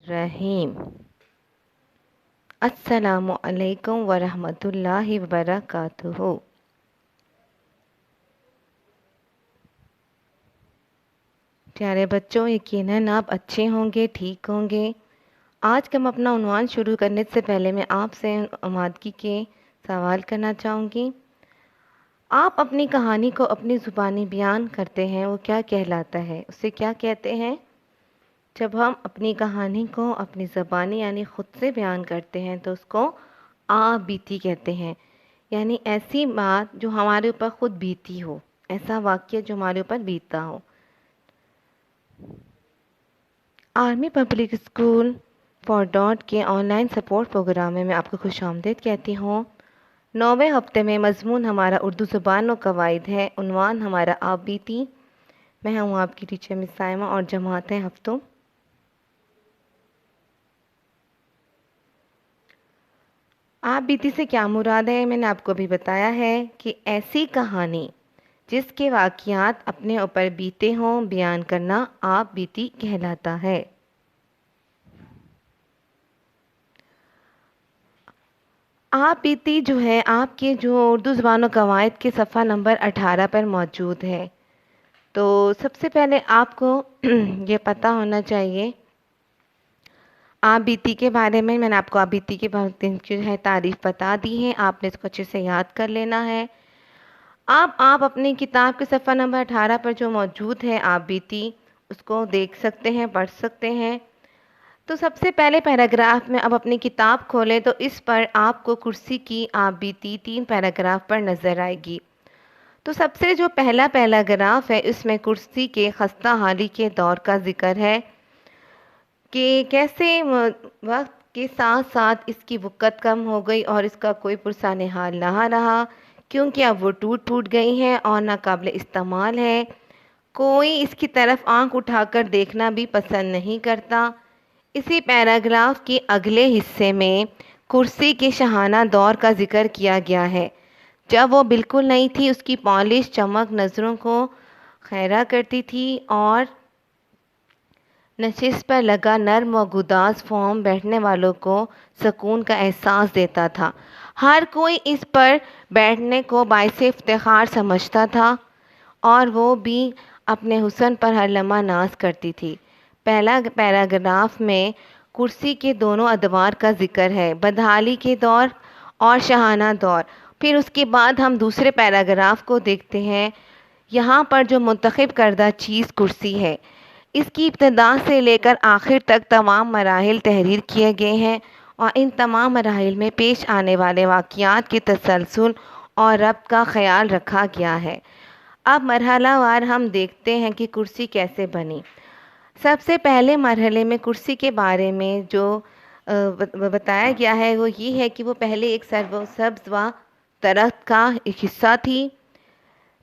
रहीम। अस्सलामु अलैकुम वरहमतुल्लाहि वबरकातुहू। प्यारे बच्चों, यकीनन आप अच्छे होंगे, ठीक होंगे। आज का हम अपना उन्वान शुरू करने से पहले मैं आपसे आमादगी के सवाल करना चाहूँगी। आप अपनी कहानी को अपनी ज़ुबानी बयान करते हैं, वो क्या कहलाता है? उसे क्या कहते हैं? जब हम अपनी कहानी को अपनी ज़बानी यानी ख़ुद से बयान करते हैं तो उसको आप बीती कहते हैं। यानी ऐसी बात जो हमारे ऊपर ख़ुद बीती हो, ऐसा वाक़या जो हमारे ऊपर बीता हो। Army public school for dot के ऑनलाइन सपोर्ट प्रोग्राम में मैं आपको खुशामदीद कहती हूँ। 9वें हफ्ते में मज़मून हमारा उर्दू ज़ुबान व कवायद है। उन्वान हमारा आप बीती। मैं हूँ आपकी टीचर मिस साइमा और जमात है हफ्तों। आप बीती से क्या मुराद है? मैंने आपको भी बताया है कि ऐसी कहानी जिसके वाक़यात अपने ऊपर बीते हों, बयान करना आप बीती कहलाता है। आप बीती जो है आपके जो उर्दू ज़ुबान व कवायद के सफ़ा नंबर 18 पर मौजूद है। तो सबसे पहले आपको ये पता होना चाहिए आप बीती के बारे में। मैंने आपको आप बीती के बारे में जो है तारीफ़ बता दी है, आपने इसको अच्छे से याद कर लेना है। आप अपनी किताब के सफ़ा नंबर 18 पर जो मौजूद है आप बीती, उसको देख सकते हैं, पढ़ सकते हैं। तो सबसे पहले पैराग्राफ में अब अपनी किताब खोलें तो इस पर आपको कुर्सी की आप बीती 3 पैराग्राफ पर नज़र आएगी। तो सबसे जो पहला पैराग्राफ है इसमें कुर्सी के खस्ता हाली के दौर का ज़िक्र है कि कैसे वक्त के साथ साथ इसकी वक़्त कम हो गई और इसका कोई पुरसाने हाल ना रहा, क्योंकि अब वो टूट गई हैं और नाकाबिल इस्तेमाल है। कोई इसकी तरफ आंख उठाकर देखना भी पसंद नहीं करता। इसी पैराग्राफ के अगले हिस्से में कुर्सी के शहाना दौर का जिक्र किया गया है। जब वो बिल्कुल नई थी, उसकी पॉलिश चमक नज़रों को खैरा करती थी और नशिस्त पर लगा नर्म व गुदाज फॉर्म बैठने वालों को सुकून का एहसास देता था। हर कोई इस पर बैठने को बाइसे इफ्तिखार समझता था और वो भी अपने हुस्न पर हर लम्हा नाज करती थी। पहला पैराग्राफ में कुर्सी के दोनों अदवार का जिक्र है, बदहाली के दौर और शहाना दौर। फिर उसके बाद हम दूसरे पैराग्राफ को देखते हैं। यहाँ पर जो मुंतखब करदा चीज़ कुर्सी है, इसकी इब्तदा से लेकर आखिर तक तमाम मराहिल तहरीर किए गए हैं और इन तमाम मराहिल में पेश आने वाले वाक़यात के तसलसल और रब्त का ख्याल रखा गया है। अब मरहलावार हम देखते हैं कि कुर्सी कैसे बनी। सबसे पहले मरहले में कुर्सी के बारे में जो बताया गया है वो ये है कि वो पहले एक सब्ज़ व दरख्त का एक हिस्सा थी।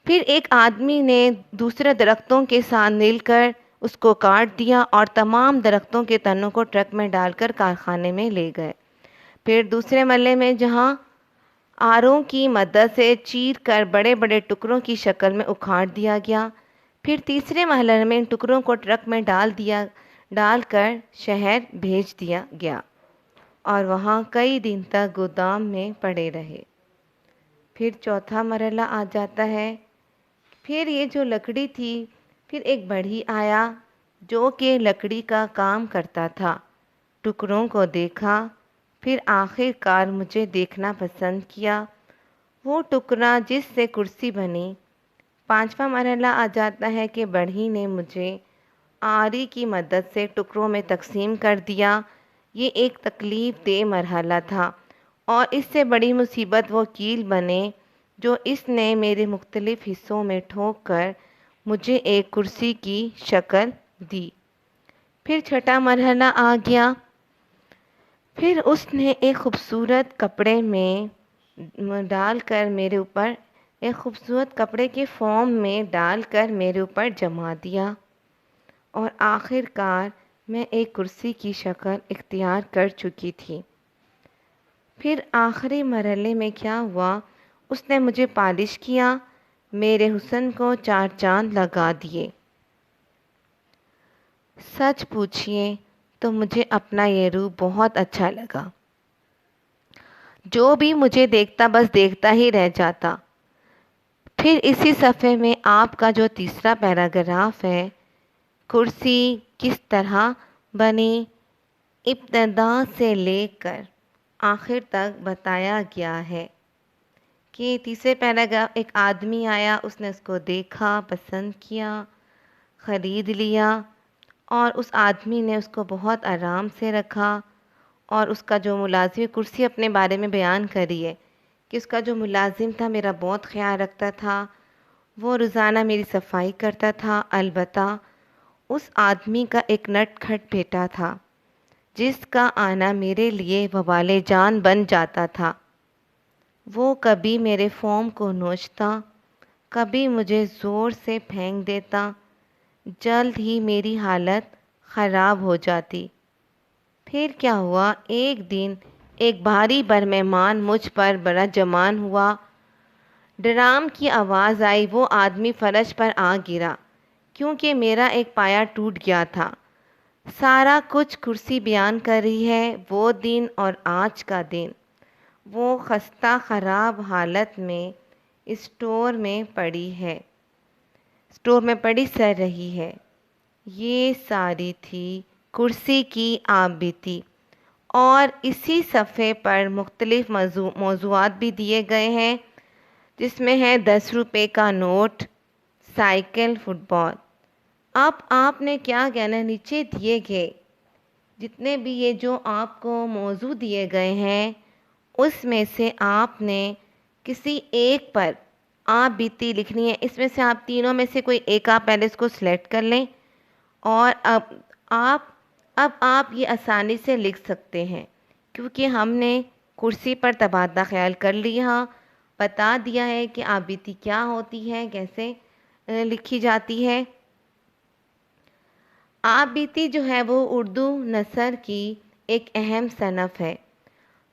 फिर एक आदमी ने दूसरे दरख्तों के साथ मिलकर उसको काट दिया और तमाम दरख्तों के तनों को ट्रक में डालकर कारखाने में ले गए। फिर दूसरे मरहले में जहाँ आरों की मदद से चीर कर बड़े बड़े टुकड़ों की शक्ल में उखाड़ दिया गया। फिर तीसरे मरहले में इन टुकड़ों को ट्रक में डालकर शहर भेज दिया गया और वहाँ कई दिन तक गोदाम में पड़े रहे। फिर चौथा मरहला आ जाता है। फिर ये जो लकड़ी थी, फिर एक बढ़ई आया जो कि लकड़ी का काम करता था। टुकड़ों को देखा, फिर आखिरकार मुझे देखना पसंद किया, वो टुकड़ा जिससे कुर्सी बनी। पांचवा मरहला आ जाता है कि बढ़ई ने मुझे आरी की मदद से टुकड़ों में तकसीम कर दिया। ये एक तकलीफ़ देह मरहला था और इससे बड़ी मुसीबत वो कील बने जो इसने मेरे मुख्तलिफ़ हिस्सों में ठोक कर मुझे एक कुर्सी की शक्ल दी। फिर छठा मरहला आ गया। फिर उसने एक ख़ूबसूरत कपड़े में डालकर मेरे ऊपर एक ख़ूबसूरत कपड़े के फॉर्म में डालकर मेरे ऊपर जमा दिया और आखिरकार मैं एक कुर्सी की शक्ल इख्तियार कर चुकी थी। फिर आखिरी मरहले में क्या हुआ, उसने मुझे पालिश किया, मेरे हुस्न को 4 चांद लगा दिए। सच पूछिए تو مجھے اپنا یہ روپ بہت اچھا لگا۔ جو بھی مجھے دیکھتا بس دیکھتا ہی رہ جاتا۔ پھر اسی صفحے میں آپ کا جو تیسرا پیراگراف ہے، کرسی کس طرح بنی، ابتدا سے لے کر آخر تک بتایا گیا ہے کہ تیسرے پیراگراف ایک آدمی آیا، اس نے اس کو دیکھا، پسند کیا، خرید لیا، اور اس آدمی نے اس کو بہت آرام سے رکھا، اور اس کا جو ملازم کرسی اپنے بارے میں بیان کری ہے کہ اس کا جو ملازم تھا میرا بہت خیال رکھتا تھا، وہ روزانہ میری صفائی کرتا تھا، البتہ اس آدمی کا ایک نٹ کھٹ بیٹا تھا جس کا آنا میرے لیے وبال جان بن جاتا تھا۔ وہ کبھی میرے فارم کو نوچتا، کبھی مجھے زور سے پھینک دیتا، جلد ہی میری حالت خراب ہو جاتی۔ پھر کیا ہوا، ایک دن ایک بھاری بر مہمان مجھ پر بڑا جمان ہوا، ڈرام کی آواز آئی، وہ آدمی فرش پر آ گرا کیونکہ میرا ایک پایا ٹوٹ گیا تھا۔ سارا کچھ کرسی بیان کر رہی ہے، وہ دن اور آج کا دن۔ وہ خستہ خراب حالت میں اسٹور میں پڑی سر رہی ہے۔ یہ ساری تھی کرسی کی آپ بیتی، اور اسی صفحے پر مختلف موضوعات بھی دیے گئے ہیں، جس میں ہے 10 روپے کا نوٹ، سائیکل، فٹ بال۔ اب آپ نے کیا کہنا ہے، نیچے دیے گئے جتنے بھی یہ جو آپ کو موضوع دیے گئے ہیں اس میں سے آپ نے کسی ایک پر آپ بیتی لکھنی ہے۔ اس میں سے آپ تینوں میں سے کوئی ایک آپ پہلے اس کو سلیکٹ کر لیں، اور اب آپ یہ آسانی سے لکھ سکتے ہیں کیونکہ ہم نے کرسی پر تبادلہ خیال کر لیا، بتا دیا ہے کہ آپ بیتی کیا ہوتی ہے، کیسے لکھی جاتی ہے۔ آپ بیتی جو ہے وہ اردو نثر کی ایک اہم صنف ہے۔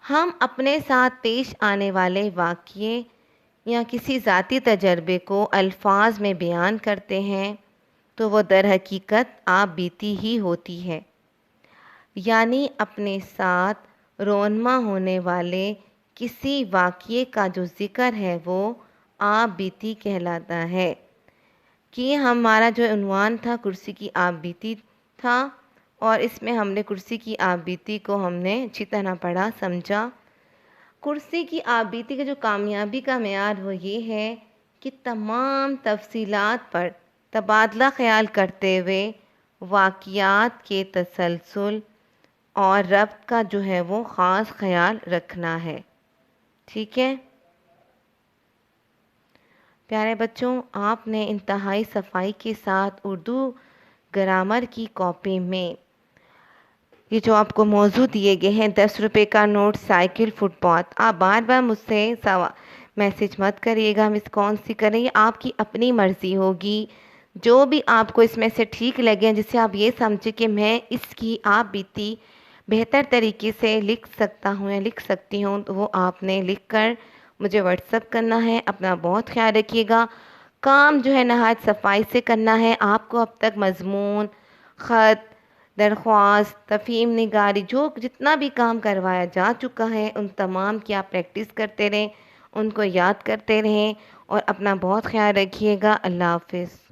ہم اپنے ساتھ پیش آنے والے واقعے یا کسی ذاتی تجربے کو الفاظ میں بیان کرتے ہیں تو وہ در حقیقت آپ بیتی ہی ہوتی ہے، یعنی اپنے ساتھ رونما ہونے والے کسی واقعے کا جو ذکر ہے وہ آپ بیتی کہلاتا ہے۔ کہ ہمارا جو عنوان تھا کرسی کی آپ بیتی تھا، اور اس میں ہم نے کرسی کی آپ بیتی کو ہم نے اچھی طرح پڑھا، سمجھا۔ کرسی کی آپ بیتی کا جو کامیابی کا معیار وہ یہ ہے کہ تمام تفصیلات پر تبادلہ خیال کرتے ہوئے واقعات کے تسلسل اور ربط کا جو ہے وہ خاص خیال رکھنا ہے۔ ٹھیک ہے پیارے بچوں، آپ نے انتہائی صفائی کے ساتھ اردو گرامر کی کاپی میں یہ جو آپ کو موضوع دیے گئے ہیں 10 روپے کا نوٹ، سائیکل، فٹ بال، آپ بار بار مجھ سے میسج مت کریے گا، مس کون سی کریں، یہ آپ کی اپنی مرضی ہوگی۔ جو بھی آپ کو اس میں سے ٹھیک لگے، جس سے آپ یہ سمجھے کہ میں اس کی آپ بیتی بہتر طریقے سے لکھ سکتا ہوں یا لکھ سکتی ہوں، تو وہ آپ نے لکھ کر مجھے واٹس ایپ کرنا ہے۔ اپنا بہت خیال رکھیے گا، کام جو ہے نہایت صفائی سے کرنا ہے۔ آپ کو اب تک مضمون، خط، درخواست، تفہیم نگاری، جتنا بھی کام کروایا جا چکا ہے ان تمام کی آپ پریکٹس کرتے رہیں، ان کو یاد کرتے رہیں، اور اپنا بہت خیال رکھیے گا۔ اللہ حافظ۔